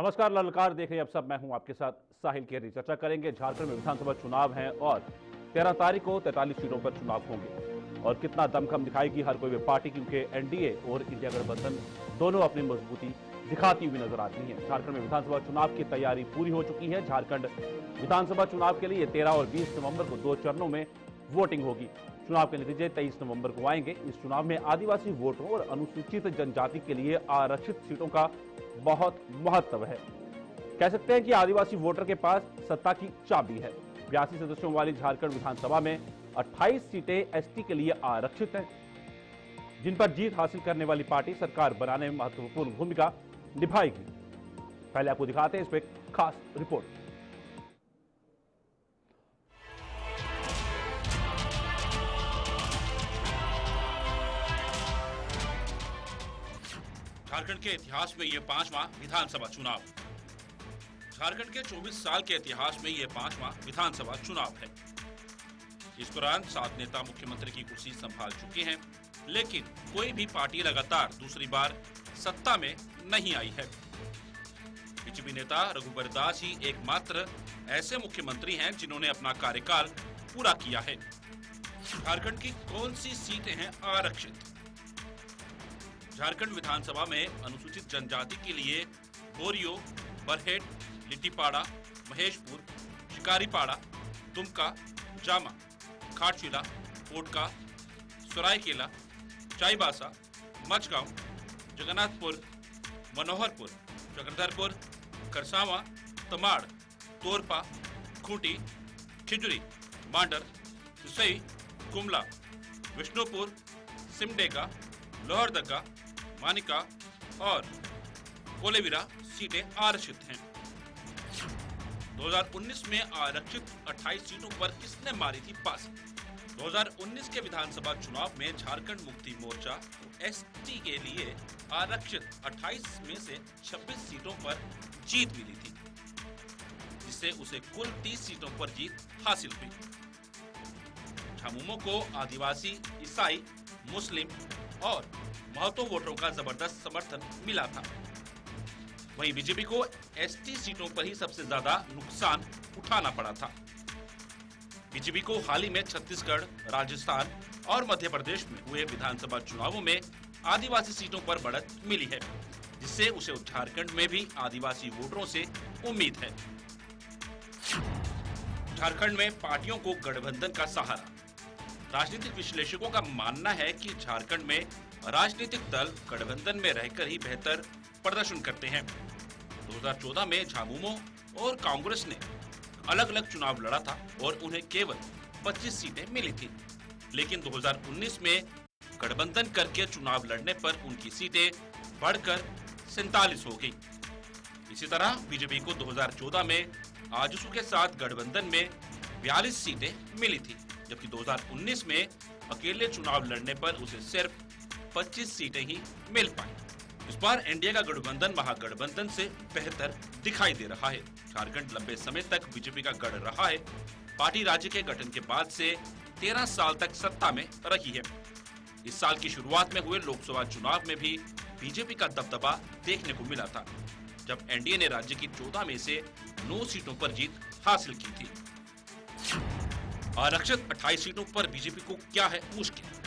नमस्कार, ललकार देख रहे हैं आप सब। मैं हूं आपके साथ साहिल केरी। चर्चा करेंगे झारखंड में विधानसभा चुनाव हैं और 13 तारीख को 43 सीटों पर चुनाव होंगे और कितना दमखम दिखाएगी हर कोई भी पार्टी, क्योंकि एनडीए और इंडिया गठबंधन दोनों अपनी मजबूती दिखाती हुई नजर आती हैं। झारखंड में विधानसभा चुनाव की तैयारी पूरी हो चुकी है। झारखंड विधानसभा चुनाव के लिए 13 और 20 नवंबर को 2 चरणों में वोटिंग होगी। चुनाव के नतीजे 23 नवंबर को आएंगे। इस चुनाव में आदिवासी वोटरों और अनुसूचित जनजाति के लिए आरक्षित सीटों का बहुत महत्व है। कह सकते हैं कि आदिवासी वोटर के पास सत्ता की चाबी है। 82 सदस्यों वाली झारखंड विधानसभा में 28 सीटें एसटी के लिए आरक्षित हैं, जिन पर जीत हासिल करने वाली पार्टी सरकार बनाने में महत्वपूर्ण भूमिका निभाएगी। पहले आपको दिखाते हैं इस पर एक खास रिपोर्ट। झारखंड के इतिहास में यह 5वां विधानसभा चुनाव। झारखंड के 24 साल के इतिहास में यह 5वां विधानसभा चुनाव है। इस दौरान 7 नेता मुख्यमंत्री की कुर्सी संभाल चुके हैं, लेकिन कोई भी पार्टी लगातार दूसरी बार सत्ता में नहीं आई है। बीजेपी नेता रघुबर दास ही एकमात्र ऐसे मुख्यमंत्री हैं जिन्होंने अपना कार्यकाल पूरा किया है। झारखंड की कौन सी सीटें हैं आरक्षित? झारखंड विधानसभा में अनुसूचित जनजाति के लिए बोरियो, बरहेट, लिट्टीपाड़ा, महेशपुर, शिकारीपाड़ा, दुमका, जामा, खाटशिला, पोटका, सरायकेला, चाईबासा, मचगांव, जगन्नाथपुर, मनोहरपुर, चक्रधरपुर, खरसावा, तमाड़, तोरपा, खूंटी, खिजरी, मांडर, सिसई, गुमला, विष्णुपुर, सिमडेगा, लोहरदगा, मानिका और कोलेविरा सीटें आरक्षित हैं। 2019 में आरक्षित 28 सीटों पर किसने मारी थी बाजी? 2019 के विधानसभा चुनाव में झारखंड मुक्ति मोर्चा को एसटी के लिए आरक्षित 28 में से 26 सीटों पर जीत मिली थी, जिससे उसे कुल 30 सीटों पर जीत हासिल हुई। झामुमो को आदिवासी, ईसाई, मुस्लिम और महतो वोटरों का जबरदस्त समर्थन मिला था। वहीं बीजेपी को एसटी सीटों पर ही सबसे ज्यादा नुकसान उठाना पड़ा था। बीजेपी को हाल ही में छत्तीसगढ़, राजस्थान और मध्य प्रदेश में हुए विधानसभा चुनावों में आदिवासी सीटों पर बढ़त मिली है, जिससे उसे झारखंड में भी आदिवासी वोटरों से उम्मीद है। झारखंड में पार्टियों को गठबंधन का सहारा। राजनीतिक विश्लेषकों का मानना है कि झारखंड में राजनीतिक दल गठबंधन में रहकर ही बेहतर प्रदर्शन करते हैं। 2014 में झामुमो और कांग्रेस ने अलग अलग चुनाव लड़ा था और उन्हें केवल 25 सीटें मिली थी, लेकिन 2019 में गठबंधन करके चुनाव लड़ने पर उनकी सीटें बढ़कर 47 हो गई। इसी तरह बीजेपी को 2014 में आजसू के साथ गठबंधन में 42 सीटें मिली थी, जबकि 2019 में अकेले चुनाव लड़ने पर उसे सिर्फ 25 सीटें ही मिल पाई। इस बार एनडीए का गठबंधन महागठबंधन से बेहतर दिखाई दे रहा है। झारखंड लंबे समय तक बीजेपी का गढ़ रहा है। पार्टी राज्य के गठन के बाद से 13 साल तक सत्ता में रही है। इस साल की शुरुआत में हुए लोकसभा चुनाव में भी बीजेपी का दबदबा देखने को मिला था, जब एनडीए ने राज्य की 14 में से 9 सीटों पर जीत हासिल की थी। आरक्षित 28 सीटों पर बीजेपी को क्या है मुश्किल?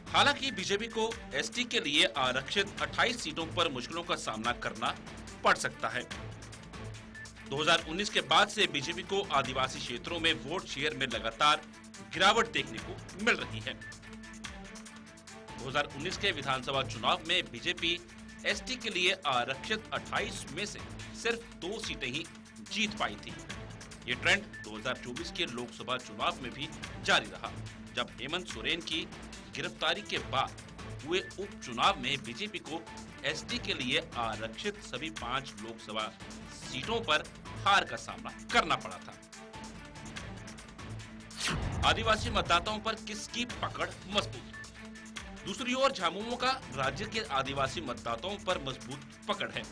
हालांकि बीजेपी को एसटी के लिए आरक्षित 28 सीटों पर मुश्किलों का सामना करना पड़ सकता है। 2019 के बाद से बीजेपी को आदिवासी क्षेत्रों में वोट शेयर में लगातार गिरावट देखने को मिल रही है। 2019 के विधानसभा चुनाव में बीजेपी एसटी के लिए आरक्षित 28 में से सिर्फ 2 सीटें ही जीत पाई थी। ये ट्रेंड 2024 के लोकसभा चुनाव में भी जारी रहा, जब हेमंत सोरेन की गिरफ्तारी के बाद हुए उपचुनाव में बीजेपी को एसटी के लिए आरक्षित सभी 5 लोकसभा सीटों पर हार का सामना करना पड़ा था। आदिवासी मतदाताओं पर किसकी पकड़ मजबूत? दूसरी ओर झामुमो का राज्य के आदिवासी मतदाताओं पर मजबूत पकड़ है।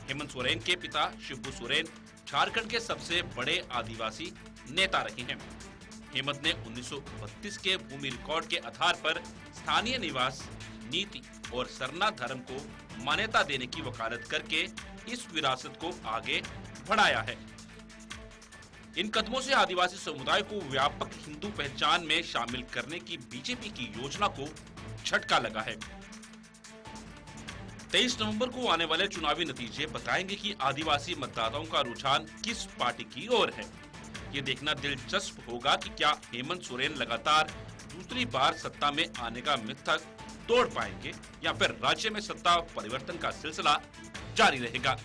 हेमंत सोरेन के पिता शिबू सोरेन झारखंड के सबसे बड़े आदिवासी नेता रहे हैं। हेमंत ने 1932 के भूमि रिकॉर्ड के आधार पर स्थानीय निवास नीति और सरना धर्म को मान्यता देने की वकालत करके इस विरासत को आगे बढ़ाया है। इन कदमों से आदिवासी समुदाय को व्यापक हिंदू पहचान में शामिल करने की बीजेपी की योजना को झटका लगा है। 23 नवंबर को आने वाले चुनावी नतीजे बताएंगे कि आदिवासी मतदाताओं का रुझान किस पार्टी की ओर है। ये देखना दिलचस्प होगा कि क्या हेमंत सोरेन लगातार दूसरी बार सत्ता में आने का मिथक तोड़ पाएंगे या फिर राज्य में सत्ता परिवर्तन का सिलसिला जारी रहेगा।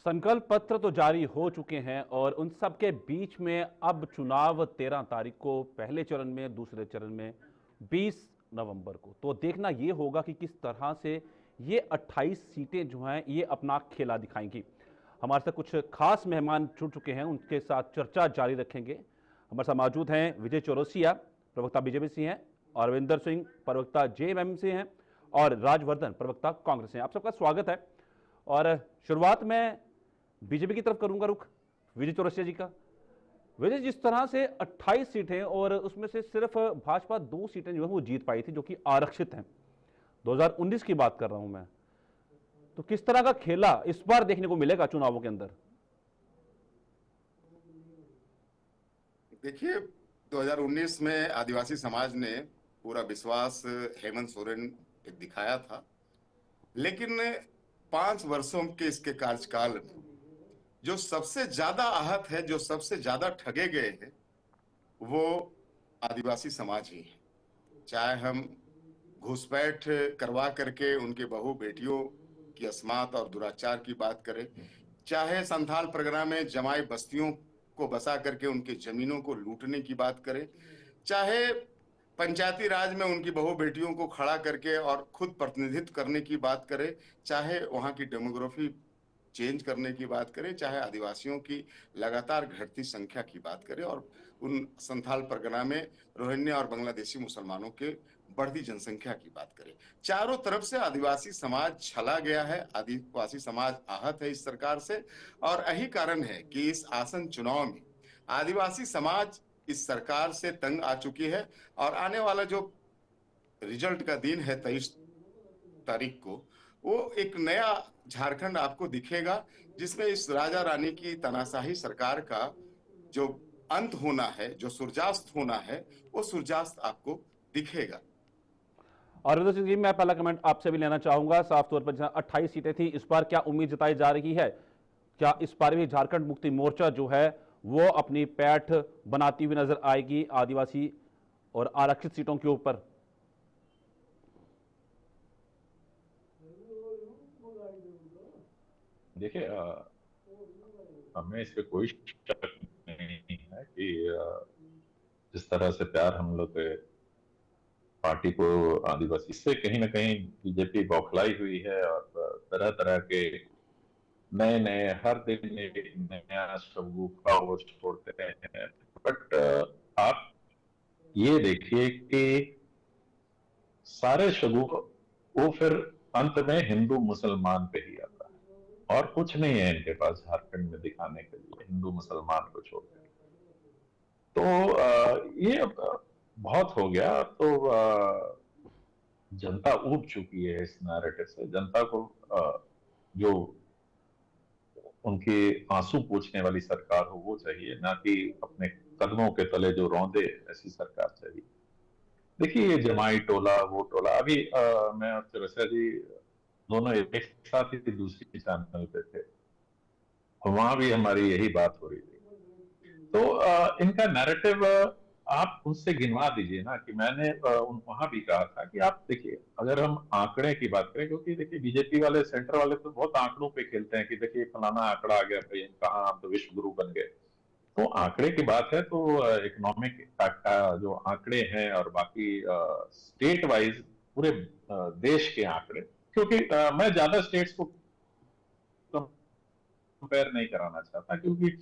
संकल्प पत्र तो जारी हो चुके हैं और उन सब के बीच में अब चुनाव 13 तारीख को पहले चरण में, दूसरे चरण में 20 नवंबर को। तो देखना ये होगा कि किस तरह से ये 28 सीटें जो हैं ये अपना खेला दिखाएंगी। हमारे साथ कुछ खास मेहमान जुड़ चुके हैं, उनके साथ चर्चा जारी रखेंगे। हमारे साथ मौजूद हैं विजय चौरसिया, प्रवक्ता बीजेपी से हैं, अरविंदर सिंह, प्रवक्ता जेएमएम से हैं, और राजवर्धन, प्रवक्ता कांग्रेस से हैं। आप सबका स्वागत है। और शुरुआत में बीजेपी की तरफ करूंगा रुख, विजय चौरसिया जी का। विजय, जिस तरह से 28 सीटें और उसमें से सिर्फ भाजपा 2 सीटें जो है वो जीत पाई थी, जो कि आरक्षित हैं, 2019 की बात कर रहा हूं मैं, तो किस तरह का खेला इस बार देखने को मिलेगा चुनावों के अंदर? देखिए, 2019 में आदिवासी समाज ने पूरा विश्वास हेमंत सोरेन पे दिखाया था, लेकिन 5 वर्षों के इसके कार्यकाल में जो सबसे ज्यादा आहत है, जो सबसे ज्यादा ठगे गए हैं, वो आदिवासी समाज ही है। चाहे हम घुसपैठ करवा करके उनके बहू बेटियों की अस्मात और दुराचार की बात करें, चाहे संथाल परगना में जमाई बस्तियों को बसा करके उनके जमीनों को लूटने की बात करें, चाहे पंचायती राज में उनकी बहू बेटियों को खड़ा करके और खुद प्रतिनिधित्व करने की बात करें, चाहे वहां की डेमोग्राफी चेंज करने की बात करें, चाहे आदिवासियों की लगातार घटती संख्या की बात करें, और उन संथाल परगना में रोहिंग्या और बांग्लादेशी मुसलमानों के बढ़ती जनसंख्या की बात करें, चारों तरफ से आदिवासी समाज छला गया है, आदिवासी समाज आहत है इस सरकार से। और यही कारण है कि इस आसन चुनाव में आदिवासी समाज इस सरकार से तंग आ चुकी है, और आने वाला जो रिजल्ट का दिन है 23 तारीख को, वो एक नया झारखंड आपको दिखेगा, जिसमें इस राजा रानी की तानाशाही सरकार का जो अंत होना है, जो सूर्यास्त होना है, वो सूर्यास्त आपको दिखेगा। अरविंदर सिंह जी, मैं पहला कमेंट आपसे भी लेना चाहूंगा। साफ तौर पर जहां 28 सीटें थी, इस बार क्या उम्मीद जताई जा रही है? क्या इस बार भी झारखंड मुक्ति मोर्चा जो है वो अपनी पैठ बनाती हुई नजर आएगी आदिवासी और आरक्षित सीटों के ऊपर? देखिए, हमें इस पे कोई शक नहीं है कि जिस तरह से प्यार हम लोग पार्टी को आदिवासी से कहीं ना कहीं बीजेपी बौखलाई हुई है, और तरह तरह के नए नए हर दिन एक नया शगुफा वो छोड़ते हैं। बट आप ये देखिए कि सारे शगुफा वो फिर अंत में हिंदू मुसलमान पे ही आता है, और कुछ नहीं है इनके पास झारखंड में दिखाने के लिए हिंदू मुसलमान को छोड़कर। तो ये बहुत हो गया। तो जनता ऊब चुकी है इस नैरेटिव से। जनता को जो उनके आंसू पोंछने वाली सरकार हो वो चाहिए, ना कि अपने कदमों के तले जो रौंदे ऐसी सरकार चाहिए। देखिए, ये जमाई टोला वो टोला, अभी मैं और चौरसिया जी दोनों एक साथ ही दूसरी चैनल पे थे, वहां भी हमारी यही बात हो रही थी। तो इनका नैरेटिव आप उनसे गिनवा दीजिए ना, कि मैंने वहां भी कहा था कि आप देखिए, अगर हम आंकड़े की बात करें, क्योंकि देखिए बीजेपी वाले, सेंटर वाले तो बहुत आंकड़ों पे खेलते हैं कि देखिए फलाना आंकड़ा आ गया, कहाँ हम तो विश्व गुरु बन गए। तो आंकड़े की बात है तो इकोनॉमिक जो आंकड़े हैं और बाकी स्टेट वाइज पूरे देश के आंकड़े, क्योंकि मैं ज्यादा स्टेट्स को कंपेयर नहीं कराना चाहता, क्योंकि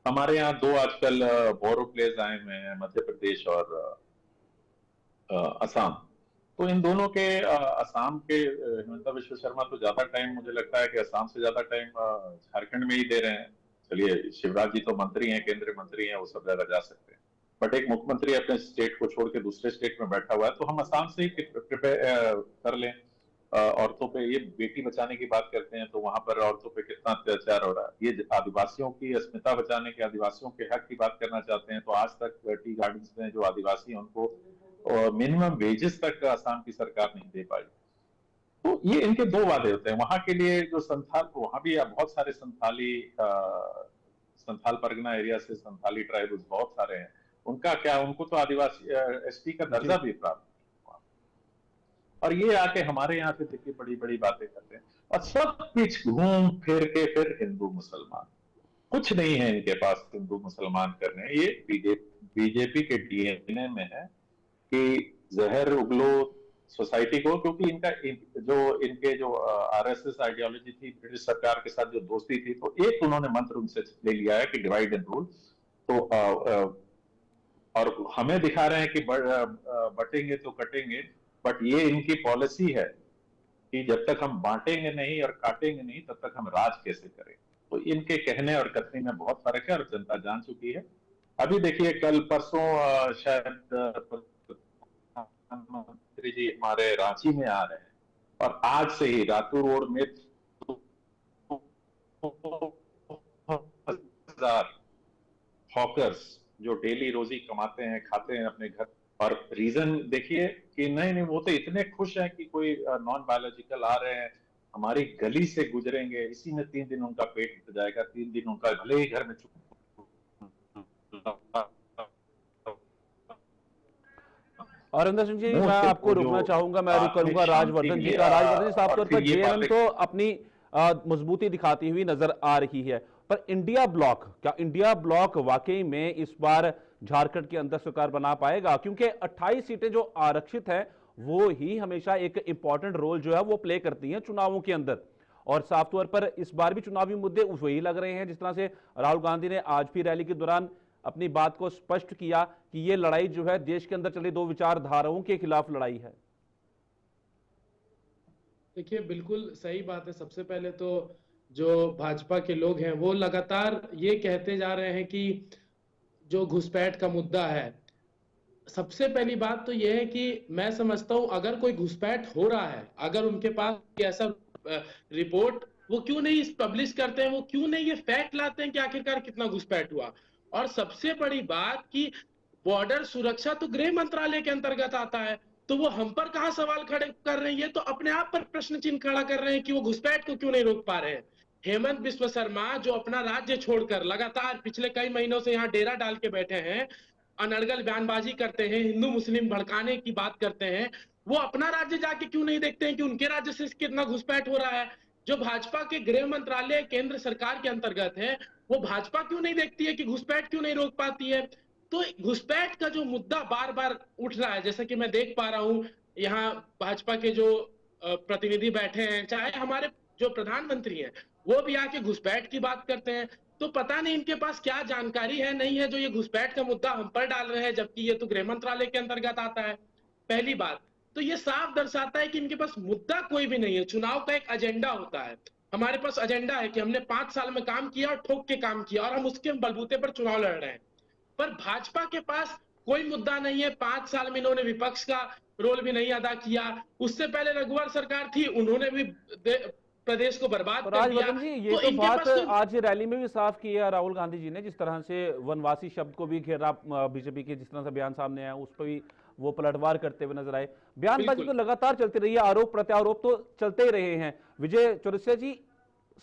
हमारे यहाँ 2 आजकल बोरो प्लेस आए हुए हैं, मध्य प्रदेश और असम। तो इन दोनों के असम के हिमंता विश्व शर्मा तो ज्यादा टाइम, मुझे लगता है कि असम से ज्यादा टाइम झारखंड में ही दे रहे हैं। चलिए, शिवराज जी तो मंत्री हैं, केंद्रीय मंत्री हैं, वो सब जगह जा सकते हैं। बट एक मुख्यमंत्री अपने स्टेट को छोड़ के दूसरे स्टेट में बैठा हुआ है, तो हम आसाम से ही प्रिपेयर कर लें। औरतों पे, ये बेटी बचाने की बात करते हैं तो वहां पर औरतों पे कितना अत्याचार हो रहा है। ये आदिवासियों की अस्मिता बचाने के, आदिवासियों के हक की बात करना चाहते हैं, तो आज तक टी गार्डन्स में जो आदिवासी हैं उनको मिनिमम वेजेस तक आसाम की सरकार नहीं दे पाई। तो ये इनके दो वादे होते हैं। वहां के लिए जो संथाल, वहां भी बहुत सारे संथाल परगना एरिया से संथाली ट्राइब्स बहुत सारे हैं। उनका क्या, उनको तो आदिवासी एसटी का दर्जा भी प्राप्त, और ये आके हमारे यहाँ से देखिए बड़ी बड़ी बातें करते हैं, और सब कुछ घूम फिर के फिर हिंदू मुसलमान, कुछ नहीं है इनके पास हिंदू मुसलमान करने। ये बीजेपी के डीएनए में है कि जहर उगलो सोसाइटी को, क्योंकि इनके जो आरएसएस आइडियोलॉजी थी, ब्रिटिश सरकार के साथ जो दोस्ती थी, तो एक उन्होंने मंत्र उनसे ले लिया है कि डिवाइड एंड रूल। तो और हमें दिखा रहे हैं कि बटेंगे तो कटेंगे, बट ये इनकी पॉलिसी है कि जब तक हम बांटेंगे नहीं और काटेंगे नहीं, तब तक हम राज कैसे करें। तो इनके कहने और करने में बहुत फर्क है, और जनता जान चुकी है। अभी देखिए कल परसों शायद प्रधानमंत्री जी हमारे रांची में आ रहे हैं, और आज से ही रातू रोड में 2000 हॉकर्स जो डेली रोजी कमाते हैं, खाते हैं अपने घर, और रीजन देखिए कि नहीं वो तो इतने खुश हैं कि कोई नॉन बायोलॉजिकल आ रहे हैं, हमारी गली से गुजरेंगे, इसी में 3 दिन उनका पेट उठ जाएगा, 3 दिन उनका भले ही घर में अरिंदर सिंह जी, मैं आपको रुकना चाहूंगा, मैं रुक करूंगा राजवर्धन जी का। राजवर्धन जी, साफ तौर पर जेएमएम तो अपनी मजबूती दिखाती हुई नजर आ रही है, पर इंडिया ब्लॉक, क्या इंडिया ब्लॉक वाकई में इस बार झारखंड के अंदर सरकार बना पाएगा? क्योंकि 28 सीटें जो आरक्षित हैं वो ही हमेशा एक इंपॉर्टेंट रोल जो है वो प्ले करती हैं चुनावों के अंदर, और साफ तौर पर इस बार भी चुनावी मुद्दे वही लग रहे हैं। जिस तरह से राहुल गांधी ने आज भी रैली के दौरान अपनी बात को स्पष्ट किया कि ये लड़ाई जो है देश के अंदर चली 2 विचारधाराओं के खिलाफ लड़ाई है। देखिए, बिल्कुल सही बात है। सबसे पहले तो जो भाजपा के लोग हैं वो लगातार ये कहते जा रहे हैं कि जो घुसपैठ का मुद्दा है, सबसे पहली बात तो यह है कि मैं समझता हूं अगर कोई घुसपैठ हो रहा है, अगर उनके पास ऐसा रिपोर्ट, वो क्यों नहीं पब्लिश करते हैं, वो क्यों नहीं ये फैक्ट लाते हैं कि आखिरकार कितना घुसपैठ हुआ। और सबसे बड़ी बात कि बॉर्डर सुरक्षा तो गृह मंत्रालय के अंतर्गत आता है, तो वो हम पर कहां सवाल खड़े कर रहे हैं, ये तो अपने आप पर प्रश्न चिन्ह खड़ा कर रहे हैं कि वो घुसपैठ को क्यों नहीं रोक पा रहे हैं। हेमंत बिस्वा शर्मा जो अपना राज्य छोड़कर लगातार पिछले कई महीनों से यहाँ डेरा डाल के बैठे हैं, अनर्गल बयानबाजी करते हैं, हिंदू मुस्लिम भड़काने की बात करते हैं, वो अपना राज्य जाके क्यों नहीं देखते हैं कि उनके राज्य से कितना घुसपैठ हो रहा है। जो भाजपा के गृह मंत्रालय केंद्र सरकार के अंतर्गत है, वो भाजपा क्यों नहीं देखती है कि घुसपैठ क्यों नहीं रोक पाती है। तो घुसपैठ का जो मुद्दा बार बार उठ रहा है, जैसा कि मैं देख पा रहा हूं यहाँ भाजपा के जो प्रतिनिधि बैठे हैं, चाहे हमारे जो प्रधानमंत्री हैं, वो भी आके घुसपैठ की बात करते हैं। तो पता नहीं इनके पास क्या जानकारी है नहीं है जो ये घुसपैठ का मुद्दा हम पर डाल रहे हैं, जबकि ये तो गृह मंत्रालय के अंतर्गत आता है। पहली बात तो ये साफ दर्शाता है कि इनके पास मुद्दा कोई भी नहीं है। चुनाव का एक एजेंडा होता है, हमारे पास एजेंडा है कि हमने 5 साल में काम किया और ठोक के काम किया, और हम उसके बलबूते पर चुनाव लड़ रहे हैं। पर भाजपा के पास कोई मुद्दा नहीं है। 5 साल में इन्होंने विपक्ष का रोल भी नहीं अदा किया। उससे पहले रघुवर सरकार थी, उन्होंने भी प्रदेश को बर्बाद कर दिया। जी, ये तो बात आज रैली में भी साफ की है राहुल गांधी जी ने, जिस तरह से वनवासी शब्द को भी घेरा बीजेपी के, जिस तरह से बयान सामने आया उस पर भी वो पलटवार करते हुए नजर आए। बयानबाजी तो लगातार चलती रही है, आरोप प्रत्यारोप तो चलते ही रहे हैं। विजय चौरसिया जी,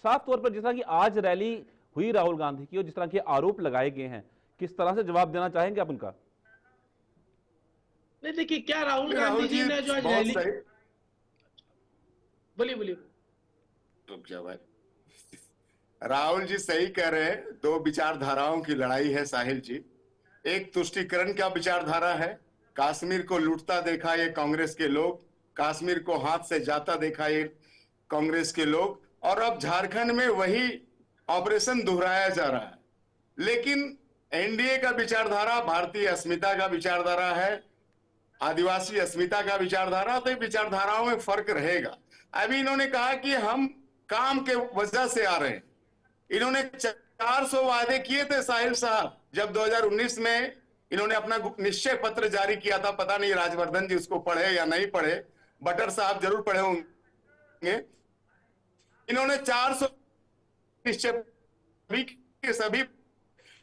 साफ तौर पर जिस तरह की आज रैली हुई राहुल गांधी की और जिस तरह के आरोप लगाए गए हैं, किस तरह से जवाब देना चाहेंगे आप उनका? नहीं, देखिए क्या राहुल गांधी जी ने जो आज रैली, बोलिए रुक जा भाई। राहुल जी सही कह रहे हैं, 2 विचारधाराओं की लड़ाई है साहिल जी। एक तुष्टीकरण का विचारधारा है, कश्मीर को लूटता देखा ये कांग्रेस के लोग, कश्मीर को हाथ से जाता देखा ये कांग्रेस के लोग, और अब झारखंड में वही ऑपरेशन दोहराया जा रहा है। लेकिन एनडीए का विचारधारा भारतीय अस्मिता का विचारधारा है, आदिवासी अस्मिता का विचारधारा, तो विचारधाराओं में फर्क रहेगा। अभी इन्होंने कहा कि हम काम के वजह से आ रहे हैं। इन्होंने 400 वादे किए थे साहिल साहब, जब 2019 में इन्होंने अपना निश्चय पत्र जारी किया था, पता नहीं राजवर्धन जी उसको पढ़े या नहीं पढ़े, बटर साहब जरूर पढ़े होंगे। इन्होंने 400 निश्चय के सभी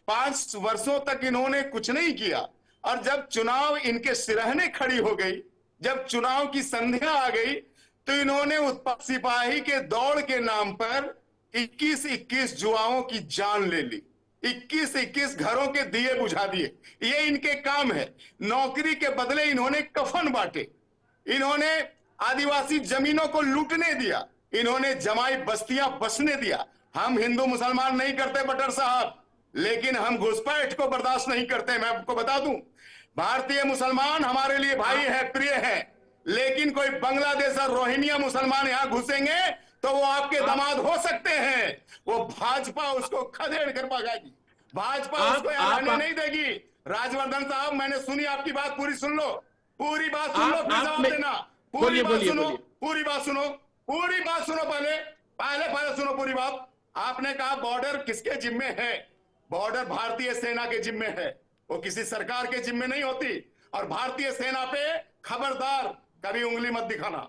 5 वर्षों तक इन्होंने कुछ नहीं किया, और जब चुनाव इनके सिरहने खड़ी हो गई, जब चुनाव की संध्या आ गई, तो इन्होंने उत्पाद सिपाही के दौड़ के नाम पर 21-21 जुआओं की जान ले ली, 21-21 घरों के दिए बुझा दिए। ये इनके काम है। नौकरी के बदले इन्होंने कफन बांटे, इन्होंने आदिवासी जमीनों को लूटने दिया, इन्होंने जमाई बस्तियां बसने दिया। हम हिंदू मुसलमान नहीं करते बटर साहब, लेकिन हम घुसपैठ को बर्दाश्त नहीं करते। मैं आपको बता दूं, भारतीय मुसलमान हमारे लिए भाई है, प्रिय है, लेकिन कोई बांग्लादेश और रोहिंग्या मुसलमान यहां घुसेंगे तो वो आपके दामाद हो सकते हैं। वो भाजपा उसको खदेड़ कर भगाएगी, भाजपा उसको रहने नहीं देगी। राजवर्धन साहब, मैंने सुनी आपकी बात, पूरी सुन लो, पूरी बात सुन लो, फिर जवाब देना। पूरी बात सुनो, पूरी बात सुनो, पूरी बात सुनो, पहले सुनो पूरी बात। आपने कहा बॉर्डर किसके जिम्मे है? बॉर्डर भारतीय सेना के जिम्मे है, वो किसी सरकार के जिम्मे नहीं होती। और भारतीय सेना पे खबरदार कभी उंगली मत दिखाना,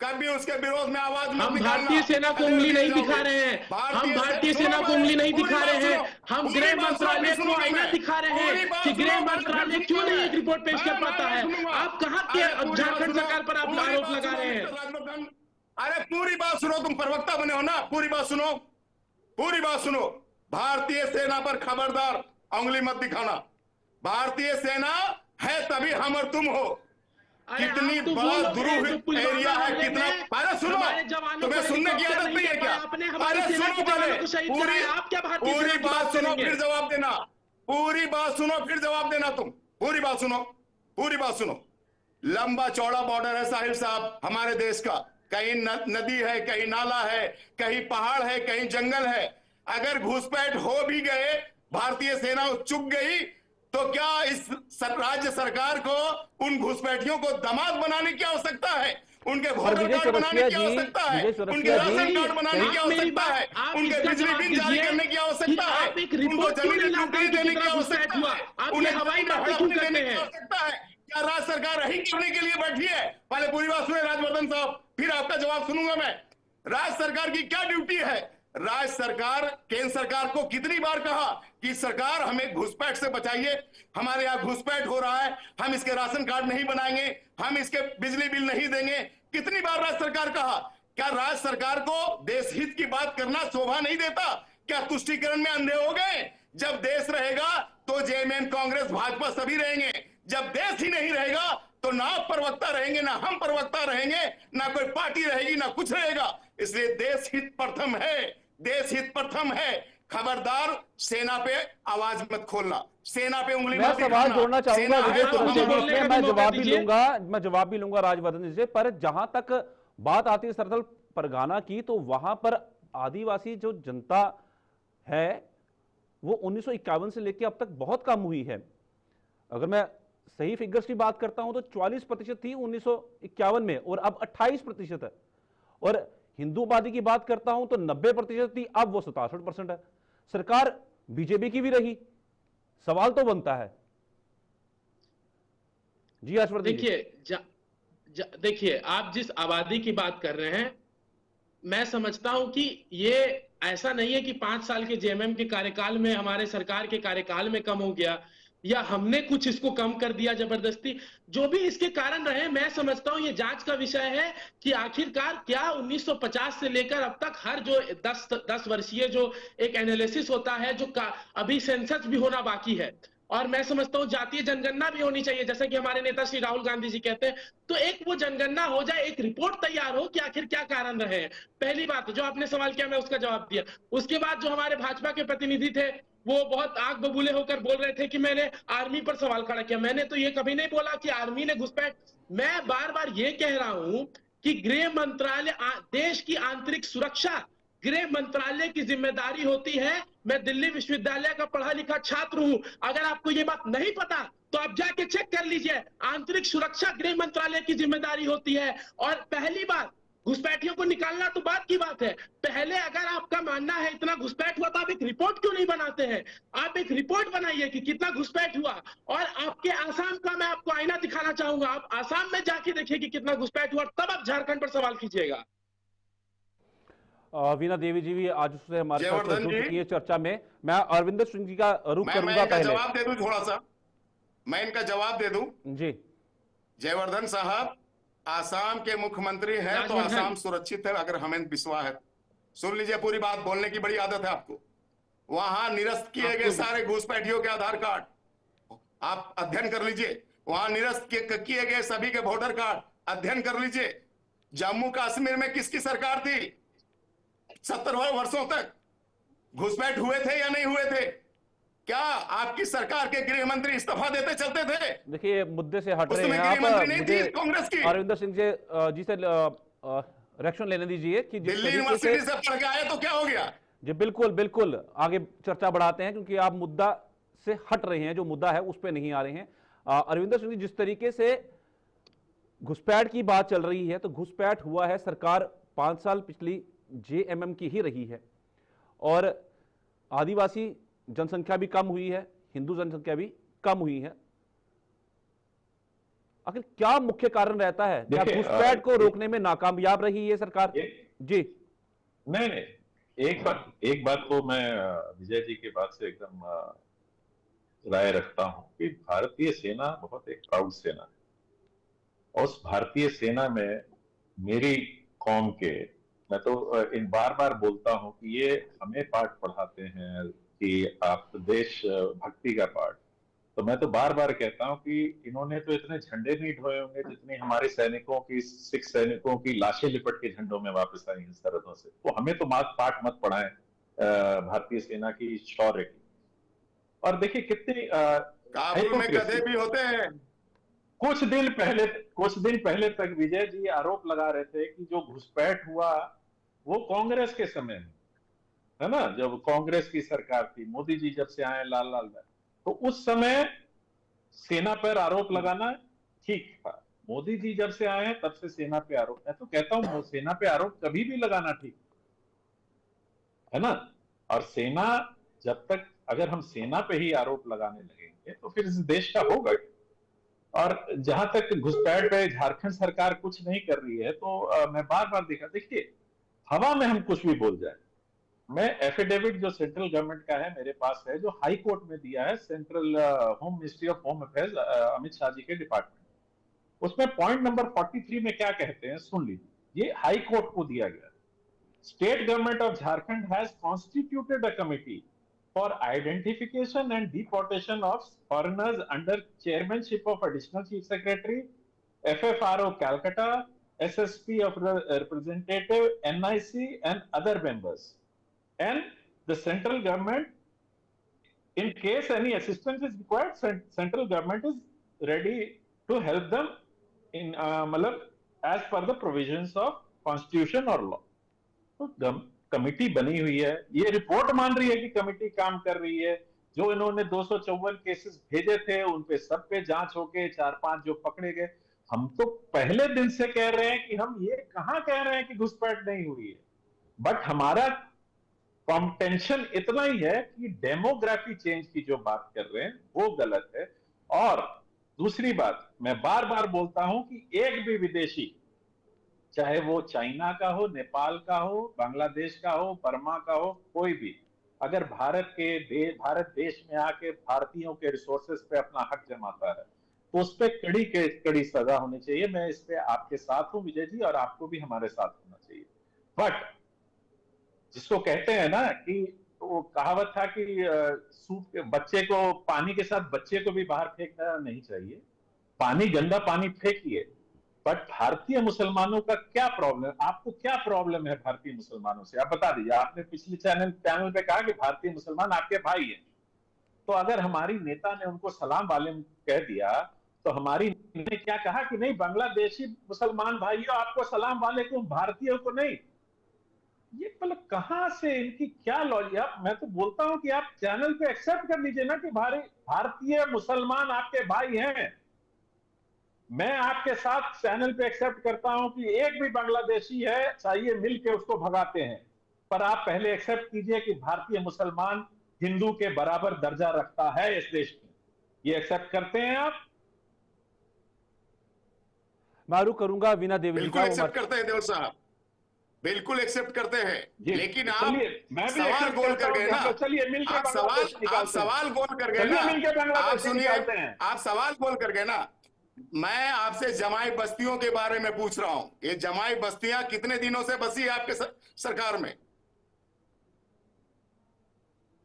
कभी उसके विरोध में आवाज मत निकालना। हम भारतीय सेना को उंगली नहीं दिखा रहे हैं, हम भारतीय सेना को उंगली नहीं दिखा रहे हैं, हम गृह मंत्रालय को आईना दिखा रहे हैं कि गृह मंत्रालय क्यों नहीं एक रिपोर्ट पेश कर पाता है। आप कहां के झारखंड सरकार पर आप आरोप लगा रहे हैं? अरे पूरी बात सुनो, तुम प्रवक्ता बने हो ना, पूरी बात सुनो, पूरी बात सुनो। भारतीय सेना पर खबरदार उंगली मत दिखाना। भारतीय सेना है तभी हम और तुम हो। कितनी बड़ा दुरूह एरिया है, कितना। पहले सुनो, तुम्हें सुनने की आदत नहीं है क्या? पहले सुनो, पहले पूरी बात सुनो फिर जवाब देना, पूरी बात सुनो फिर जवाब देना। तुम पूरी बात सुनो, पूरी बात सुनो। लंबा चौड़ा बॉर्डर है साहिब साहब हमारे देश का, कहीं नदी है, कहीं नाला है, कहीं पहाड़ है, कहीं जंगल है। अगर घुसपैठ हो भी गए, भारतीय सेना चुक गई, तो क्या इस राज्य सरकार को उन घुसपैठियों को दामाद बनाने की आवश्यकता है? उनके वोटर कार्ड बनाने की आवश्यकता है? उनके राशन कार्ड बनाने की आवश्यकता है? उनके बिजली बिल जारी करने की आवश्यकता है? उनको जमीन टुकड़ी देने की आवश्यकता है? उन्हें हवाई हड़पने देने की आवश्यकता है? क्या राज्य सरकार रही करने के लिए बैठी है? पहले पूरी बात सुने राजवर्धन साहब, फिर आपका जवाब सुनूंगा मैं। राज्य सरकार की क्या ड्यूटी है? राज्य सरकार केंद्र सरकार को कितनी बार कहा कि सरकार हमें घुसपैठ से बचाइए, हमारे यहाँ घुसपैठ हो रहा है, हम इसके राशन कार्ड नहीं बनाएंगे, हम इसके बिजली बिल नहीं देंगे। कितनी बार राज्य सरकार कहा? क्या राज्य सरकार को देश हित की बात करना शोभा नहीं देता? क्या तुष्टीकरण में अंधे हो गए? जब देश रहेगा तो जेएमएम, कांग्रेस, भाजपा सभी रहेंगे। जब देश ही नहीं रहेगा तो ना आप प्रवक्ता रहेंगे, ना हम प्रवक्ता रहेंगे, ना कोई पार्टी रहेगी, ना कुछ रहेगा। इसलिए देश हित प्रथम है, देश हित प्रथम है। खबरदार सेना पे आवाज मत खोलना, सेना पे उंगली मत दिखाना। मैं सवाल जोड़ना चाहूंगा विजय सुरक्षिया, मैं जवाब भी लूंगा राजवर्धन जी से। पर जहां तक बात आती है सरथल परगना की, तो वहां पर आदिवासी जो जनता है वो 1951 से लेकर अब तक बहुत कम हुई है। अगर मैं सही फिगर्स की बात करता हूं तो 44% थी 1951 में, और अब 28% है। और हिंदूवादी की बात करता हूं तो 90% थी, अब वो 67% है। सरकार बीजेपी की भी रही, सवाल तो बनता है। जी हर्षवर्धन, देखिए आप जिस आबादी की बात कर रहे हैं, मैं समझता हूं कि ये ऐसा नहीं है कि 5 साल के जेएमएम के कार्यकाल में, हमारे सरकार के कार्यकाल में कम हो गया, या हमने कुछ इसको कम कर दिया जबरदस्ती। जो भी इसके कारण रहे, मैं समझता हूं ये जांच का विषय है कि आखिरकार क्या 1950 से लेकर अब तक हर जो 10 वर्षीय जो एक एनालिसिस होता है, जो अभी सेंसस भी होना बाकी है, और मैं समझता हूं जातीय जनगणना भी होनी चाहिए, जैसा कि हमारे नेता श्री राहुल गांधी जी कहते हैं। तो एक वो जनगणना हो जाए, एक रिपोर्ट तैयार हो कि आखिर क्या कारण रहे हैं। पहली बात, जो आपने सवाल किया मैं उसका जवाब दिया। उसके बाद जो हमारे भाजपा के प्रतिनिधि थे वो बहुत आग बबूले होकर बोल रहे थे कि मैंने आर्मी पर सवाल खड़ा किया। मैंने तो ये कभी नहीं बोला कि आर्मी ने घुसपैठ। मैं बार बार ये कह रहा हूं कि गृह मंत्रालय, देश की आंतरिक सुरक्षा गृह मंत्रालय की जिम्मेदारी होती है। मैं दिल्ली विश्वविद्यालय का पढ़ा लिखा छात्र हूं, अगर आपको ये बात नहीं पता तो आप जाके चेक कर लीजिए। आंतरिक सुरक्षा गृह मंत्रालय की जिम्मेदारी होती है। और पहली बात, घुसपैठियों को निकालना तो बात की बात है, पहले अगर आपका मानना है इतना घुसपैठ हुआ तो आप एक रिपोर्ट क्यों नहीं बनाते हैं? आप एक रिपोर्ट बनाइए कि कितना घुसपैठ हुआ। और आपके आसाम का मैं आपको आईना दिखाना चाहूंगा, आप आसाम में जाके देखिए कि कितना घुसपैठ हुआ, तब आप झारखंड पर सवाल कीजिएगा। वीणा देवी जी भी आज से हमारे साथ जयवर्धन जुड़ जी, चुकी है चर्चा में। मैं अरविंदर सिंह जी का रुख मैं करूंगा इनका पहले। जवाब दे दूं, थोड़ा सा मैं इनका जवाब दे दूं। जी जयवर्धन साहब, आसाम के मुख्यमंत्री हैं तो राजवर्धन। आसाम सुरक्षित है, अगर हमें विश्वास है। सुन लीजिए, पूरी बात बोलने की बड़ी आदत है आपको। वहां निरस्त किए गए सारे घुसपैठियों के आधार कार्ड आप अध्ययन कर लीजिए। वहां निरस्त किए गए सभी के वोटर कार्ड अध्ययन कर लीजिए। जम्मू कश्मीर में किसकी सरकार थी? 70 वर्षों तक घुसपैठ हुए थे या नहीं हुए थे? क्या आपकी सरकार के गृह मंत्री इस्तीफा देते चलते थे? देखिए, मुद्दे से हट रहे उसमें हैं गृह मंत्री आप। नहीं मुझे थी कांग्रेस की। अरविंदर सिंह जी से रिएक्शन लेने दीजिए कि जिस दिल्ली तरीके यूनिवर्सिटी से से पढ़ के आए तो क्या हो गया? जी बिल्कुल बिल्कुल, आगे चर्चा बढ़ाते हैं क्योंकि आप मुद्दा से हट रहे हैं, जो मुद्दा है उस पर नहीं आ रहे हैं। अरविंदर सिंह जी, जिस तरीके से घुसपैठ की बात चल रही है, तो घुसपैठ हुआ है, सरकार 5 साल पिछली जेएमएम की ही रही है और आदिवासी जनसंख्या भी कम हुई है, हिंदू जनसंख्या भी कम हुई है। आखिर क्या मुख्य कारण रहता है? क्या घुसपैठ को रोकने में नाकामयाब रही है सरकार? जी नहीं नहीं, एक बात को मैं विजय जी की बात से एकदम राय रखता हूं कि भारतीय सेना बहुत एक प्राउड सेना है। और उस भारतीय सेना में मेरी कौम के, मैं तो इन बार बार बोलता हूं कि ये हमें पाठ पढ़ाते हैं कि आप देश भक्ति का पाठ, तो मैं तो बार बार कहता हूं कि इन्होंने तो इतने झंडे नहीं ढोए होंगे जितनी हमारे सैनिकों की, सिख सैनिकों की लाशें लिपट के झंडों में वापस आई हैं सरहदों से। तो हमें तो पाठ मत पढ़ाएं भारतीय सेना की शौर्य की। और देखिए कितनी काबुल में गधे भी होते हैं। कुछ दिन पहले तक विजय जी आरोप लगा रहे थे कि जो घुसपैठ हुआ वो कांग्रेस के समय में है ना, जब कांग्रेस की सरकार थी, मोदी जी जब से आए लाल लाल, तो उस समय सेना पर आरोप लगाना ठीक था। मोदी जी जब से आए हैं तब से सेना पे आरोप, मैं तो कहता हूं सेना पे आरोप कभी भी लगाना ठीक है ना। और सेना, जब तक अगर हम सेना पे ही आरोप लगाने लगेंगे तो फिर इस देश का होगा। और जहां तक घुसपैठ पे झारखंड सरकार कुछ नहीं कर रही है, तो मैं बार बार देखिए हवा में हम कुछ भी बोल जाए। मैं एफिडेविट जो सेंट्रल गवर्नमेंट का है मेरे पास है, जो हाई कोर्ट में दिया है central home ministry of home affairs Amit Shah ji के डिपार्टमेंट, उसमें पॉइंट नंबर 43 में क्या कहते हैं सुन लीजिए। ये हाई कोर्ट को दिया गया। State government of Jharkhand has constituted a committee for identification and deportation of foreigners under chairmanship of Additional Chief Secretary, FFRO Calcutta, SSP of Representative, NIC and other members. And the central government, in case any assistance is required, central government is ready to help them in as per the provisions of constitution or law. तो committee बनी हुई है, ये report मान रही है कि committee काम कर रही है। जो इन्होंने 254 केसेस भेजे थे उन पे सब पे जांच होके 4-5 जो पकड़े गए। हम तो पहले दिन से कह रहे हैं कि हम ये कहां कह रहे हैं कि घुसपैठ नहीं हुई है, बट हमारा कॉन्टेंशन इतना ही है कि डेमोग्राफी चेंज की जो बात कर रहे हैं वो गलत है। और दूसरी बात मैं बार बार बोलता हूं कि एक भी विदेशी, चाहे वो चाइना का हो, नेपाल का हो, बांग्लादेश का हो, बर्मा का हो, कोई भी अगर भारत देश में आके भारतीयों के रिसोर्सेज पे अपना हक जमाता है तो उस पर कड़ी सजा होनी चाहिए। मैं इस पे आपके साथ हूं विजय जी, और आपको भी हमारे साथ होना चाहिए। बट जिसको कहते हैं ना कि वो कहावत था कि सूप बच्चे को, पानी के साथ बच्चे को भी बाहर फेंकना नहीं चाहिए। पानी, गंदा पानी फेंकिए, बट भारतीय मुसलमानों का क्या प्रॉब्लम, आपको क्या प्रॉब्लम है भारतीय मुसलमानों से, आप बता दीजिए। आपने पिछले चैनल पे कहा कि भारतीय मुसलमान आपके भाई हैं, तो अगर हमारी नेता ने उनको सलाम वालेकुम कह दिया तो हमारी ने क्या कहा कि नहीं बांग्लादेशी मुसलमान भाइयों आपको सलाम वालेकुम, भारतीयों को नहीं। ये मतलब कहां से इनकी क्या लॉजिक। मैं तो बोलता हूं कि आप चैनल पे एक्सेप्ट कर लीजिए ना कि भारतीय मुसलमान आपके भाई हैं। मैं आपके साथ चैनल पे एक्सेप्ट करता हूं कि एक भी बांग्लादेशी है, चाहिए मिलके उसको भगाते हैं, पर आप पहले एक्सेप्ट कीजिए कि भारतीय मुसलमान हिंदू के बराबर दर्जा रखता है इस देश में। ये एक्सेप्ट करते हैं आप? मैं रुक करूंगा वीना देवी जी बिल्कुल का। एक्सेप्ट करते हैं देव साहब, बिल्कुल एक्सेप्ट करते हैं, लेकिन आप मैं भी सवाल गोल कर गए ना। चलिए मिलकर आप सवाल गोल कर गए ना। आप सुनिए, आप सवाल गोल कर गए ना। मैं आपसे जमाई बस्तियों के बारे में पूछ रहा हूं। ये जमाई बस्तियां कितने दिनों से बसी है आपके सरकार में?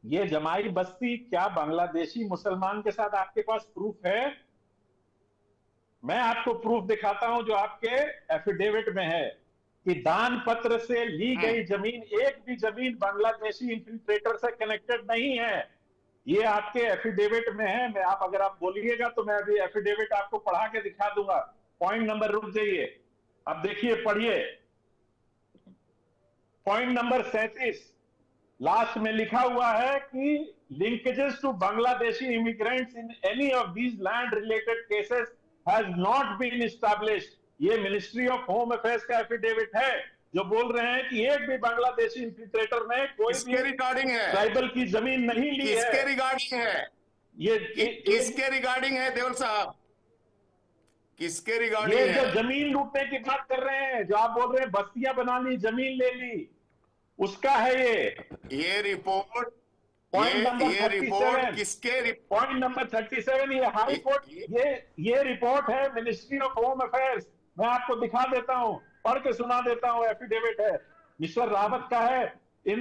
ये जमाई बस्ती क्या बांग्लादेशी मुसलमान के साथ आपके पास प्रूफ है? मैं आपको प्रूफ दिखाता हूं जो आपके एफिडेविट में है कि दान पत्र से ली गई जमीन, एक भी जमीन बांग्लादेशी इन्फिल्ट्रेटर से कनेक्टेड नहीं है। ये आपके एफिडेविट में है। मैं अगर आप बोलिएगा तो मैं अभी एफिडेविट आपको पढ़ा के दिखा दूंगा। पॉइंट नंबर, रुक जाइए, अब देखिए, पढ़िए पॉइंट नंबर 37। लास्ट में लिखा हुआ है कि linkages to Bangladeshi immigrants in any of these land related cases has not been established. ये मिनिस्ट्री ऑफ होम अफेयर्स का एफिडेविट है जो बोल रहे हैं कि एक भी बांग्लादेशी इन्फिल्ट्रेटर ने कोई भी रिगार्डिंग है ट्राइबल की जमीन नहीं ली है। किसके रिगार्डिंग है ये किसके रिगार्डिंग है देवल साहब? किसके रिगार्डिंग है? ये जो जमीन लूटने की बात कर रहे हैं, जो आप बोल रहे हैं बस्तियां बना ली, जमीन ले ली, उसका है ये रिपोर्ट। पॉइंट नंबर 37 किसके? पॉइंट नंबर 37 ये हाई कोर्ट, ये रिपोर्ट है मिनिस्ट्री ऑफ होम अफेयर्स। मैं आपको दिखा देता हूं, पढ़ के सुना देता हूं। एफिडेविट है मिस्टर रावत का है, in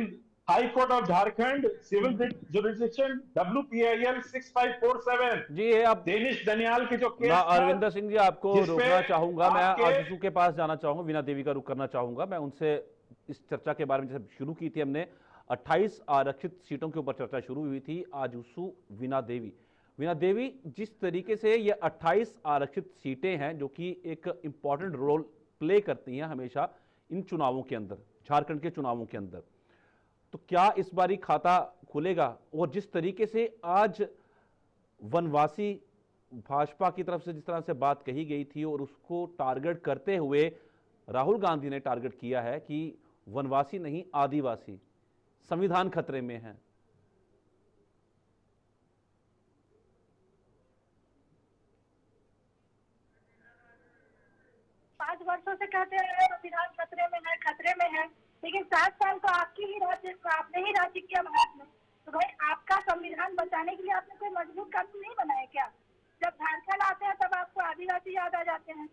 high court of Jharkhand civil jurisdiction WPIL 6547 जी। अब देनिश दनियाल की जो केस, अरविंदर सिंह जी आपको रोकना चाहूंगा। मैं आजीजू के पास जाना चाहूंगा, वीना देवी का रुख करना चाहूंगा। मैं उनसे इस चर्चा के बारे में जैसे शुरू की थी हमने, 28 आरक्षित सीटों के ऊपर चर्चा शुरू हुई थी। आजूसू वीना देवी, जिस तरीके से ये 28 आरक्षित सीटें हैं जो कि एक इंपॉर्टेंट रोल प्ले करती हैं हमेशा इन चुनावों के अंदर, झारखंड के चुनावों के अंदर, तो क्या इस बारी खाता खुलेगा? और जिस तरीके से आज वनवासी भाजपा की तरफ से जिस तरह से बात कही गई थी और उसको टारगेट करते हुए राहुल गांधी ने टारगेट किया है कि वनवासी नहीं आदिवासी, संविधान खतरे में है। पांच वर्षों से कहते रहे संविधान खतरे में है, लेकिन 7 साल तो आपने ही राज्य किया भारत में। तो भाई आपका संविधान बचाने के लिए आपने कोई मजबूत कानून नहीं बनाया क्या? जब झारखंड आते हैं तब आपको आदिवासी याद आ जाते हैं,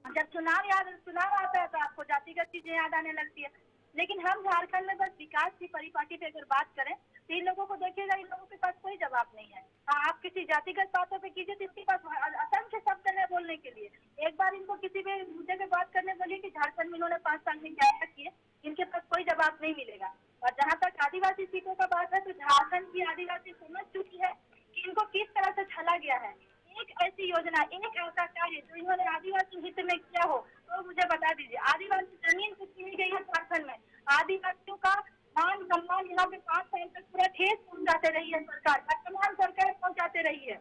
जब चुनाव आता है तो आपको जातिगत चीजें याद आने लगती है। लेकिन हम झारखंड में बस विकास की परिपाटी पे अगर बात करें तो इन लोगों को देखिएगा, इन लोगों के पास कोई जवाब नहीं है। आप किसी जातिगत बातों पे कीजिए तो इनके पास असंख्य शब्द है बोलने के लिए। एक बार इनको किसी भी मुद्दे पे बात करने बोलिए कि झारखंड में इन्होंने 5 साल में क्या किए, इनके पास कोई जवाब नहीं मिलेगा। और जहाँ तक आदिवासी सीटों का बात है तो झारखंड की आदिवासी समझ चुकी है कि इनको किस तरह से छला गया है। एक ऐसी योजना, एक ऐसा कार्य जो इन्होंने आदिवासी हित में किया हो तो मुझे बता दीजिए। आदिवासी जमीन को छीनी गई है झारखंड में, आदिवासियों का मान सम्मान यहाँ पे 5 साल तक पूरा ठेस पहुंचाते रही है सरकार, वर्तमान सरकार पहुंचाते रही है।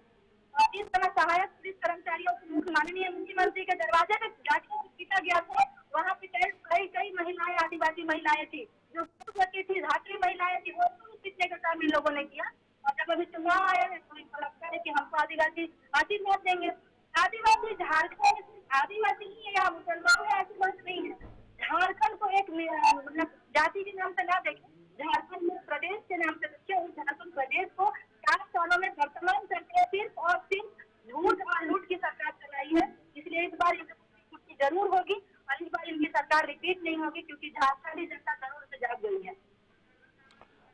और इस तरह सहायक पुलिस कर्मचारियों को माननीय मुख्यमंत्री के दरवाजे पे जाके पीटा गया था। वहाँ पे कई महिलाएं, आदिवासी महिलाएं थी जो थी, धात्री महिलाएं थी, वो पीटने का काम इन लोगों ने किया। और जब अभी चुनाव आया है तो इनको लगता है कि हमको आदिवासी आशीर्वाद देंगे। आदिवासी झारखंड आदिवासी ही है या मुसलमान है, ऐसी बात नहीं है। झारखंड को एक मतलब जाति के नाम से ना देखें, झारखंड में प्रदेश के नाम से देखें। उस झारखंड प्रदेश को 4 सालों में वर्तमान सरकार सिर्फ और सिर्फ झूठ और लूट की सरकार चलाई है। इसलिए इस बार इनकी जरूर होगी और इस बार इनकी सरकार रिपीट नहीं होगी, क्योंकि झारखंडी जनता जरूर से जाग गई है।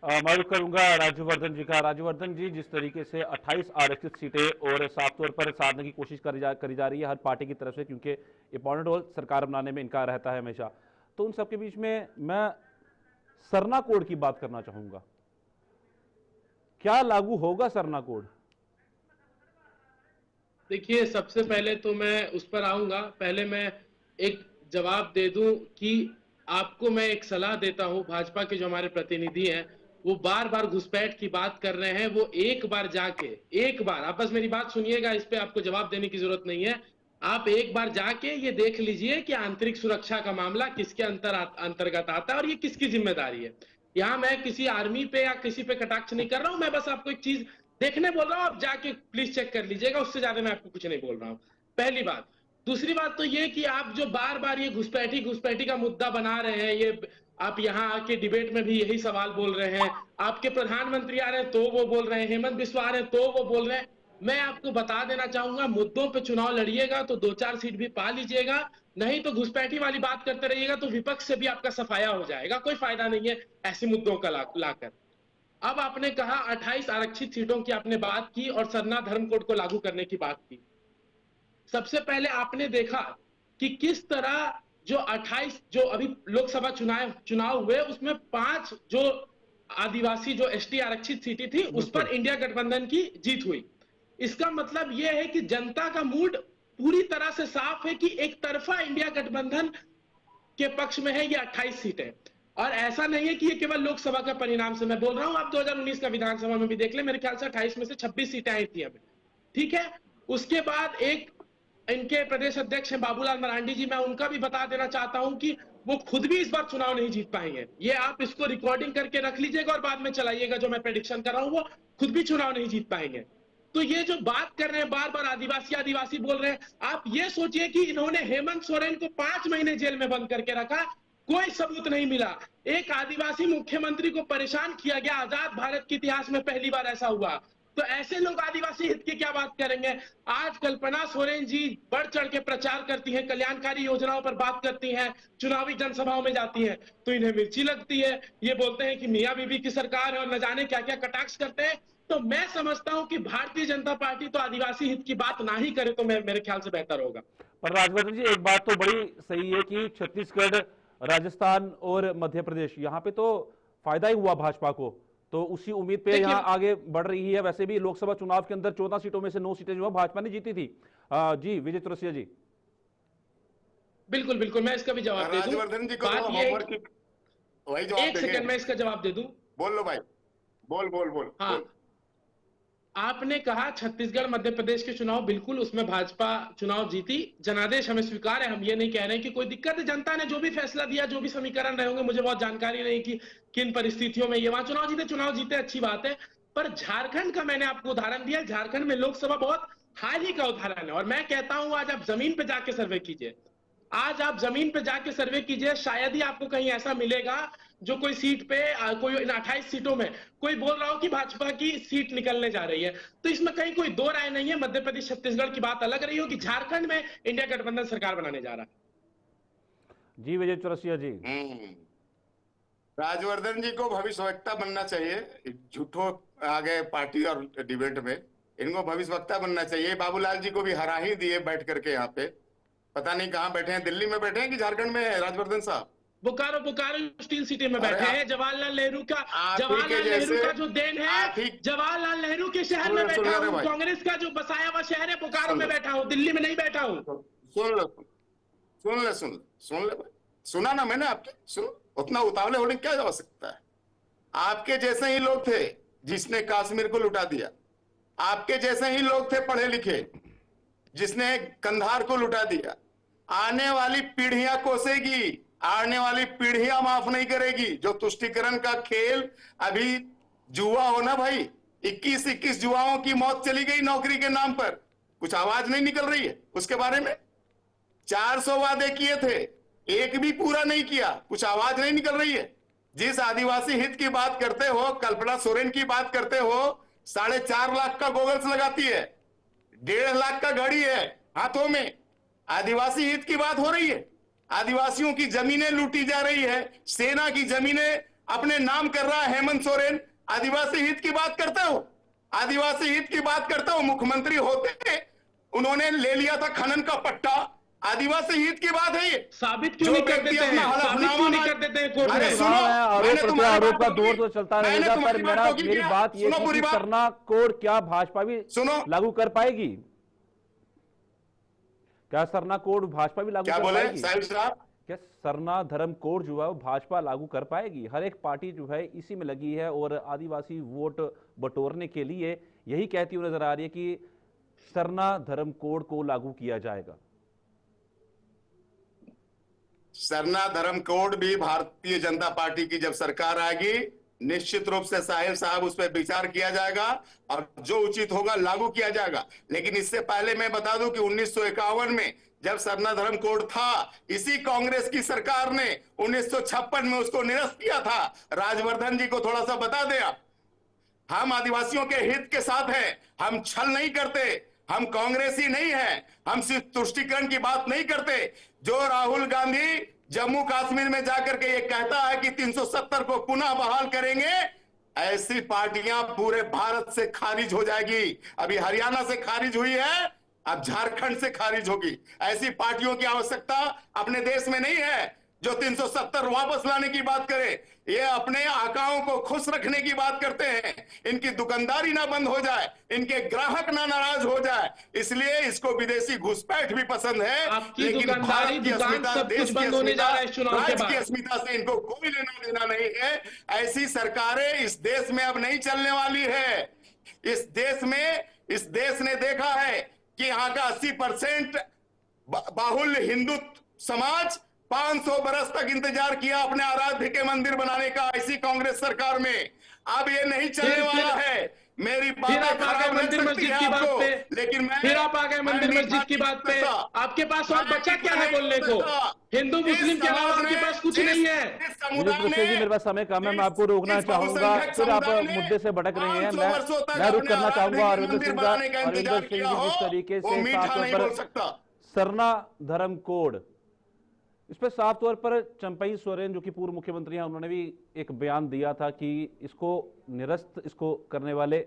मैं रुख करूंगा राज्यवर्धन जी का। राज्यवर्धन जी, जिस तरीके से 28 आरक्षित सीटें और साफ तौर पर साधने की कोशिश करी जा रही है हर पार्टी की तरफ से, क्योंकि इंपॉर्टेंट रोल सरकार बनाने में इनका रहता है हमेशा, तो उन सबके बीच में मैं सरना कोड की बात करना चाहूंगा। क्या लागू होगा सरना कोड? देखिए, सबसे पहले तो मैं उस पर आऊंगा। पहले मैं एक जवाब दे दूं कि आपको मैं एक सलाह देता हूं। भाजपा के जो हमारे प्रतिनिधि हैं वो बार बार घुसपैठ की बात कर रहे हैं। वो एक बार, आप बस मेरी बात सुनिएगा, इस पे आपको जवाब देने की जरूरत नहीं है। आप एक बार जाके ये देख लीजिए कि आंतरिक सुरक्षा का मामला किसके अंतर्गत आता है और ये किसकी जिम्मेदारी है। यहाँ मैं किसी आर्मी पे या किसी पे कटाक्ष नहीं कर रहा हूं, मैं बस आपको एक चीज देखने बोल रहा हूं, आप जाके प्लीज चेक कर लीजिएगा, उससे ज्यादा मैं आपको कुछ नहीं बोल रहा हूं। पहली बात। दूसरी बात तो ये कि आप जो बार बार ये घुसपैठी का मुद्दा बना रहे हैं, ये आप यहाँ आके डिबेट में भी यही सवाल बोल रहे हैं, आपके प्रधानमंत्री आ रहे हैं तो वो बोल रहे हैं, हेमंत बिस्वा आ रहे हैं तो वो बोल रहे हैं। मैं आपको बता देना चाहूंगा, मुद्दों पे चुनाव लड़िएगा तो 2-4 सीट भी पा लीजिएगा, नहीं तो घुसपैठी वाली बात करते रहिएगा तो विपक्ष से भी आपका सफाया हो जाएगा, कोई फायदा नहीं है ऐसे मुद्दों का लाकर। अब आपने कहा 28 आरक्षित सीटों की आपने बात की और सरना धर्म कोड को लागू करने की बात की। सबसे पहले आपने देखा कि किस तरह जो 28 जो अभी लोकसभा चुनाव हुए उसमें 5 जो आदिवासी जो एसटी आरक्षित सीटें थी उस पर इंडिया गठबंधन की जीत हुई। इसका मतलब यह है कि जनता का मूड पूरी तरह से साफ है कि एक तरफा इंडिया गठबंधन के पक्ष में है ये 28 सीटें। और ऐसा नहीं है कि ये केवल लोकसभा का परिणाम से मैं बोल रहा हूं, आप 2019 का विधानसभा में भी देख ले, मेरे ख्याल से 28 में से 26 सीटें आई थी अभी, ठीक है। उसके बाद एक इनके प्रदेश अध्यक्ष हैं बाबूलाल मरांडी जी, मैं उनका भी बता देना चाहता हूं कि वो खुद भी इस बार चुनाव नहीं जीत पाएंगे। ये आप इसको रिकॉर्डिंग करके रख लीजिएगा और बाद में चलाइएगा, जो मैं प्रेडिक्शन कर रहा हूं वो खुद भी चुनाव नहीं जीत पाएंगे। तो ये जो बात कर रहे हैं बार बार आदिवासी आदिवासी बोल रहे हैं, आप ये सोचिए कि इन्होंने हेमंत सोरेन को 5 महीने जेल में बंद करके रखा, कोई सबूत नहीं मिला, एक आदिवासी मुख्यमंत्री को परेशान किया गया, आजाद भारत के इतिहास में पहली बार ऐसा हुआ। तो ऐसे लोग आदिवासी हित की क्या बात करेंगे। आज कल्पना सोरेन जी बढ़ चढ़ के प्रचार करती हैं, कल्याणकारी योजनाओं पर बात करती हैं, चुनावी जनसभाओं में जाती हैं, तो इन्हें मिर्ची लगती है, ये बोलते हैं कि मियां बीबी की सरकार है और न जाने क्या क्या कटाक्ष करते हैं। तो मैं समझता हूं कि भारतीय जनता पार्टी तो आदिवासी हित की बात ना ही करे तो मेरे ख्याल से बेहतर होगा। पर राजवर्धन जी, एक बात तो बड़ी सही है कि छत्तीसगढ़, राजस्थान और मध्य प्रदेश, यहाँ पे तो फायदा ही हुआ भाजपा को, तो उसी उम्मीद पे यहाँ आगे बढ़ रही है। वैसे भी लोकसभा चुनाव के अंदर 14 सीटों में से 9 सीटें जो है भाजपा ने जीती थी। जी विजय चौरसिया जी। बिल्कुल बिल्कुल, मैं इसका भी जवाब दे दूं। राजवर्धन जी को वही जवाब एक सेकंड में इसका जवाब दे दूं। बोल लो भाई, बोल। हाँ, आपने कहा छत्तीसगढ़ मध्य प्रदेश के चुनाव, बिल्कुल उसमें भाजपा चुनाव जीती, जनादेश हमें स्वीकार है, हम ये नहीं कह रहे हैं कि कोई दिक्कत है, जनता ने जो भी फैसला दिया, जो भी समीकरण रहे होंगे, मुझे बहुत जानकारी नहीं कि किन परिस्थितियों में ये वहां चुनाव जीते अच्छी बात है। पर झारखंड का मैंने आपको उदाहरण दिया, झारखंड में लोकसभा बहुत हाल ही का उदाहरण है। और मैं कहता हूं आज आप जमीन पे जाके सर्वे कीजिए, आज आप जमीन पे जाके सर्वे कीजिए, शायद ही आपको कहीं ऐसा मिलेगा जो कोई सीट पे कोई 28 सीटों में कोई बोल रहा हो कि भाजपा की सीट निकलने जा रही है। तो इसमें कहीं कोई दो राय नहीं है, मध्य प्रदेश छत्तीसगढ़ की बात अलग रही हो कि झारखंड में इंडिया गठबंधन सरकार बनाने जा रहा है। जी विजय चौरसिया जी। राजवर्धन जी को भविष्यवक्ता बनना चाहिए, झूठो आ गए पार्टी और डिबेट में, इनको भविष्यवक्ता बनना चाहिए। बाबूलाल जी को भी हरा ही दिए बैठ करके, यहाँ पे पता नहीं कहाँ बैठे हैं, दिल्ली में बैठे हैं कि झारखंड में है राजवर्धन साहब? बोकारो स्टील सिटी में बैठे हैं। जवाहरलाल नेहरू का जो देन है, जवाहरलाल नेहरू के शहर में बैठा हूँ, कांग्रेस का जो बसाया हुआ शहर है बोकारो में बैठा हूँ, दिल्ली में नहीं बैठा हूँ। सुन ले, सुना ना मैंने आपके, सुनो, उतना उतावले होने क्या जा सकता है। आपके जैसे ही लोग थे जिसने कश्मीर को लुटा दिया, आपके जैसे ही लोग थे पढ़े लिखे जिसने कंधार को लुटा दिया। आने वाली पीढ़ियां कोसेगी, आने वाली पीढ़ियां माफ नहीं करेगी। जो तुष्टीकरण का खेल अभी जुआ हो ना भाई, 21 जुआओं की मौत चली गई नौकरी के नाम पर, कुछ आवाज नहीं निकल रही है उसके बारे में। 400 वादे किए थे, एक भी पूरा नहीं किया, कुछ आवाज नहीं निकल रही है। जिस आदिवासी हित की बात करते हो, कल्पना सोरेन की बात करते हो, 4.5 लाख का गोगल्स लगाती है, 1.5 लाख का घड़ी है हाथों में। आदिवासी हित की बात हो रही है, आदिवासियों की जमीनें लूटी जा रही है, सेना की जमीनें अपने नाम कर रहा है हेमंत सोरेन। आदिवासी हित की बात करते हो, आदिवासी हित की बात करते हो। मुख्यमंत्री होते उन्होंने ले लिया था खनन का पट्टा, आदिवासी हित की बात है ये। साबित क्यों नहीं कर देते हैं? अरे सुनो, आरोप का दौर तो चलता रहेगा, पर मेरी बात ये कि सरना कोड क्या भाजपा भी लागू कर पाएगी? क्या सरना कोड भाजपा भी लागू कर पाएगी? क्या सरना धर्म कोड जो है वो भाजपा लागू कर पाएगी? हर एक पार्टी जो है इसी में लगी है और आदिवासी वोट बटोरने के लिए यही कहती हुई नजर आ रही है कि सरना धर्म कोड को लागू किया जाएगा। सरना धर्म कोड भी भारतीय जनता पार्टी की जब सरकार आएगी, निश्चित रूप से साहिल साहब उस पर विचार किया जाएगा और जो उचित होगा लागू किया जाएगा। लेकिन इससे पहले मैं बता दूं कि 1951 में जब सरना धर्म कोड था, इसी कांग्रेस की सरकार ने 1956 में उसको निरस्त किया था। राजवर्धन जी को थोड़ा सा बता दें आप। हम आदिवासियों के हित के साथ हैं, हम छल नहीं करते, हम कांग्रेसी नहीं हैं, हम सिर्फ तुष्टीकरण की बात नहीं करते। जो राहुल गांधी जम्मू कश्मीर में जाकर के ये कहता है कि 370 को पुनः बहाल करेंगे, ऐसी पार्टियां पूरे भारत से खारिज हो जाएगी। अभी हरियाणा से खारिज हुई है, अब झारखंड से खारिज होगी। ऐसी पार्टियों की आवश्यकता अपने देश में नहीं है जो 370 वापस लाने की बात करे। ये अपने आकाओं को खुश रखने की बात करते हैं, इनकी दुकानदारी ना बंद हो जाए, इनके ग्राहक ना नाराज हो जाए, इसलिए इसको विदेशी घुसपैठ भी पसंद है। आपकी लेकिन दुकानदारी, भारत की दुकान अस्मिता, सब देश कुछ की बंद होने जा अस्मिता, रहा है इस चुनाव के राज्य की बाद। अस्मिता से इनको कोई लेना देना नहीं है। ऐसी सरकारें इस देश में अब नहीं चलने वाली है। इस देश ने देखा है कि यहाँ का 80% बाहुल्य हिंदू समाज 500 बरस तक इंतजार किया अपने आराध्य के मंदिर बनाने का इसी कांग्रेस सरकार में। अब ये नहीं चलने वाला है। मेरी फिर आप आ गए मंदिर मस्जिद की बात पे, लेकिन मैं फिर आप आ गए मंदिर मस्जिद की बात पे। आपके पास और बचा क्या है बोलने को? हिंदू मुस्लिम के अलावा आपके पास कुछ नहीं है। विनीत मिश्रा जी, मेरे पास समय कम है, मैं आपको रोकना चाहूंगा, फिर आप मुद्दे से भटक रहे हैं। मैं रुक करना चाहूंगा अरविंदर सिंह जी जिस तरीके से साफ तौर पर सरना धर्म कोड, इस पर साफ तौर पर चंपई सोरेन जो कि पूर्व मुख्यमंत्री हैं, उन्होंने भी एक बयान दिया था कि इसको निरस्त इसको करने वाले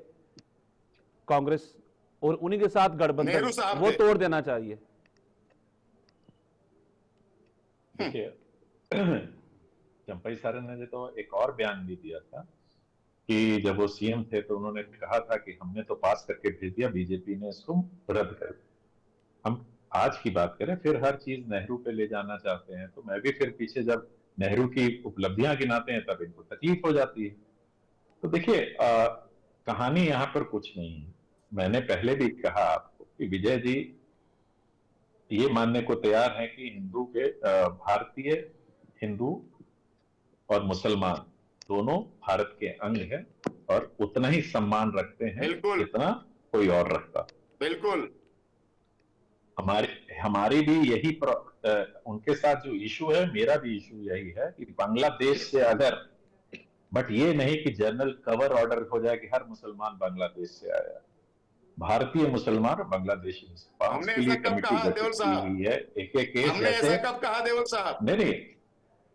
कांग्रेस और उन्हीं के साथ गठबंधन वो तोड़ देना चाहिए। देखिए, चंपई सोरेन ने तो एक और बयान भी दिया था कि जब वो सीएम थे तो उन्होंने कहा था कि हमने तो पास करके भेज दिया, बीजेपी ने इसको रद्द कर दिया। हम आज की बात करें, फिर हर चीज नेहरू पे ले जाना चाहते हैं, तो मैं भी फिर पीछे जब नेहरू की उपलब्धियां गिनाते हैं तब इनको तकलीफ हो जाती है। तो देखिए, कहानी यहाँ पर कुछ नहीं है। मैंने पहले भी कहा आपको कि विजय जी ये मानने को तैयार हैं कि भारतीय हिंदू और मुसलमान दोनों भारत के अंग हैं और उतना ही सम्मान रखते हैं जितना कोई और रखता। बिल्कुल। हमारी भी यही उनके साथ जो इशू है, मेरा भी इशू यही है कि बांग्लादेश से अगर, बट ये नहीं कि जनरल कवर ऑर्डर हो जाए कि हर मुसलमान बांग्लादेश से आया। भारतीय मुसलमान और बांग्लादेशी मुसलमान, उसके लिए कमेटी गठित की हुई है। एक एक केस ऐसे कब कहा देवल साहब? नहीं,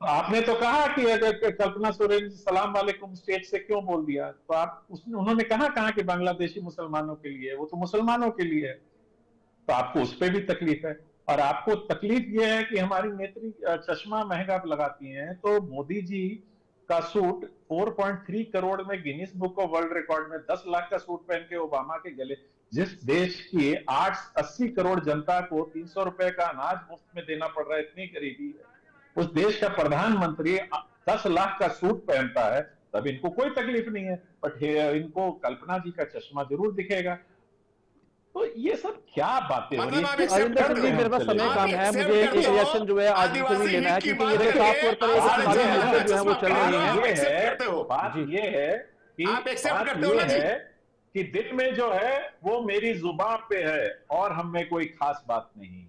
आपने तो कहा कि अगर कल्पना सोरेन सलाम वालेकुम स्टेज से क्यों बोल दिया, तो उन्होंने कहा कि बांग्लादेशी मुसलमानों के लिए, वो तो मुसलमानों के लिए है, तो आपको उस पर भी तकलीफ है। और आपको तकलीफ यह है कि हमारी नेत्री चश्मा महंगा लगाती हैं, तो मोदी जी का सूट 4.3 करोड़ में Guinness book of world record में 10 लाख का सूट पहन के ओबामा के गले, जिस देश की 80 करोड़ जनता को 300 रुपए का अनाज मुफ्त में देना पड़ रहा है, इतनी गरीबी है, उस देश का प्रधानमंत्री 10 लाख का सूट पहनता है, तब इनको कोई तकलीफ नहीं है। बट इनको कल्पना जी का चश्मा जरूर दिखेगा। तो ये सब क्या बातें हो रही हैं? अरिंदर सिंह जी, मेरे पास समय कम है, मुझे एक रिएक्शन जो है आज से भी लेना है, क्योंकि ये तो साफ तौर पर एक जो है वो चल रही है। बात ये है कि दिल में जो है वो मेरी जुबान पे है और हम में कोई खास बात नहीं,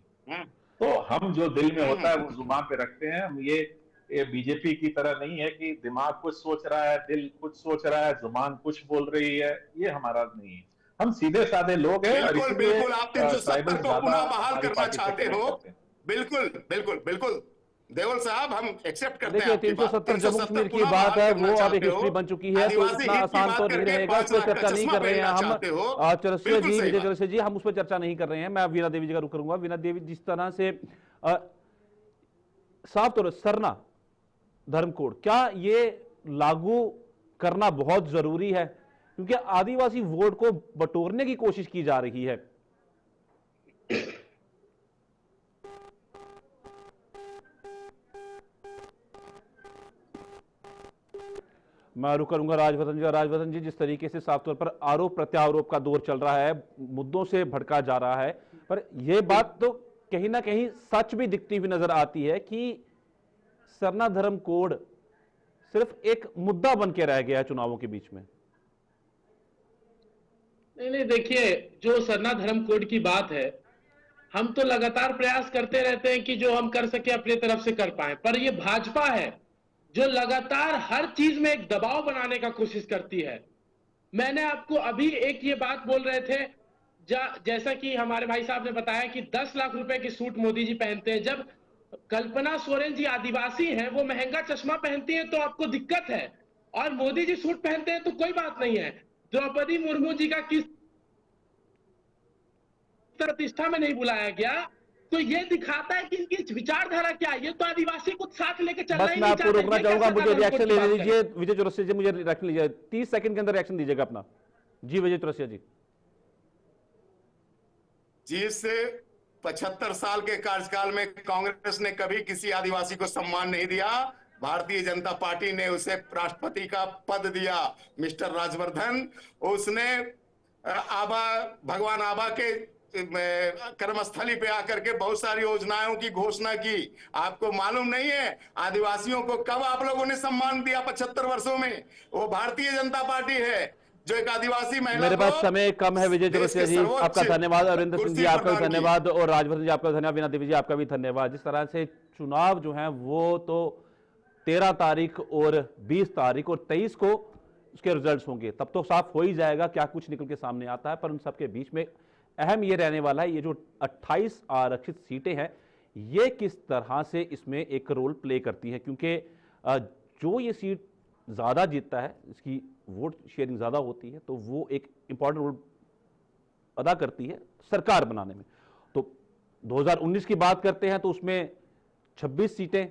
तो हम जो दिल में होता है वो जुबान पे रखते हैं। हम ये बीजेपी की तरह नहीं है कि दिमाग कुछ सोच रहा है, दिल कुछ सोच रहा है, जुबान कुछ बोल रही है, ये हमारा नहीं है। हम सीधे साधे लोग हैं। बिल्कुल बिल्कुल, आप 370 को पुनः बहाल करना चाहते हो। बिल्कुल बिल्कुल बिल्कुल देवल साहब, हम एक्सेप्ट करते हैं। देखिए, 370 जम्मू कश्मीर की बात है, वो अब एक हिस्ट्री बन चुकी है, तो इतना आसान तो नहीं रहेगा, इस पर चर्चा नहीं कर रहे हैं हम। चरसिया जी, विजय चरसिया जी, हम उस पर चर्चा नहीं कर रहे हैं। मैं वीणा देवी जी का रुख करूंगा। वीणा देवी, जिस तरह से साफ तौर सरना धर्म कोड, क्या ये लागू करना बहुत जरूरी है? क्योंकि आदिवासी वोट को बटोरने की कोशिश की जा रही है। मैं रुक करूंगा राजवर्धन जी। राजवर्धन जी, जिस तरीके से साफ तौर पर आरोप प्रत्यारोप का दौर चल रहा है, मुद्दों से भड़का जा रहा है, पर यह बात तो कहीं ना कहीं सच भी दिखती हुई नजर आती है कि सरना धर्म कोड सिर्फ एक मुद्दा बन के रह गया है चुनावों के बीच में? नहीं, देखिए, जो सरना धर्म कोड की बात है, हम तो लगातार प्रयास करते रहते हैं कि जो हम कर सके अपनी तरफ से कर पाए, पर ये भाजपा है जो लगातार हर चीज में एक दबाव बनाने का कोशिश करती है। मैंने आपको अभी एक ये बात बोल रहे थे, जैसा कि हमारे भाई साहब ने बताया कि 10 लाख रुपए की सूट मोदी जी पहनते हैं। जब कल्पना सोरेन जी आदिवासी हैं, वो महंगा चश्मा पहनती हैं तो आपको दिक्कत है, और मोदी जी सूट पहनते हैं तो कोई बात नहीं है। द्रौपदी मुर्मू जी का किस प्रतिष्ठा में नहीं बुलाया गया, तो ये दिखाता है कि इनकी विचारधारा क्या है। ये तो आदिवासी को साथ लेके चलना ही बस मैं नहीं आपको चाहते। रोकना ये चाहूंगा, कैसे मुझे धर्म रिएक्शन कोड की ले बात लीजिए। करें? विजय चौरसिया जी, मुझे रिएक्शन लीजिए, 30 सेकंड के अंदर रिएक्शन दीजिएगा अपना। जी विजय चौरसिया जी। जिस 75 साल के कार्यकाल में कांग्रेस ने कभी किसी आदिवासी को सम्मान नहीं दिया, भारतीय जनता पार्टी ने उसे राष्ट्रपति का पद दिया। मिस्टर राजवर्धन, उसने भगवान आबा के कर्मस्थली पे आकर के बहुत सारी योजनाओं की घोषणा की। आपको मालूम नहीं है आदिवासियों को कब आप लोगों ने सम्मान दिया? 75 वर्षों में। वो भारतीय जनता पार्टी है जो एक आदिवासी महिला। मेरे पास समय कम है। विजय चौरसिया जी आपका धन्यवाद, अरविंद सिंह जी आपका भी धन्यवाद, और राजवर्धन जी आपका धन्यवाद, वीणा देवी जी आपका भी धन्यवाद। जिस तरह से चुनाव जो है वो तो 13 तारीख और 20 तारीख और 23 को उसके रिजल्ट्स होंगे, तब तो साफ हो ही जाएगा क्या कुछ निकल के सामने आता है। पर उन सबके बीच में अहम ये रहने वाला है, ये जो 28 आरक्षित सीटें हैं ये किस तरह से इसमें एक रोल प्ले करती हैं, क्योंकि जो ये सीट ज़्यादा जीतता है, इसकी वोट शेयरिंग ज़्यादा होती है, तो वो एक इंपॉर्टेंट रोल अदा करती है सरकार बनाने में। तो 2019 की बात करते हैं तो उसमें 26 सीटें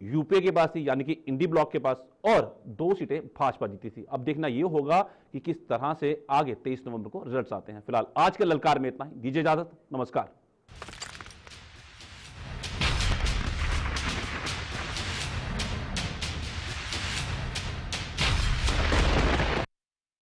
यूपीए के पास थी, यानी कि इंडी ब्लॉक के पास, और 2 सीटें भाजपा जीती थी। अब देखना यह होगा कि किस तरह से आगे 23 नवंबर को रिजल्ट्स आते हैं। फिलहाल आज के ललकार में इतना ही, दीजिए इजाजत, नमस्कार।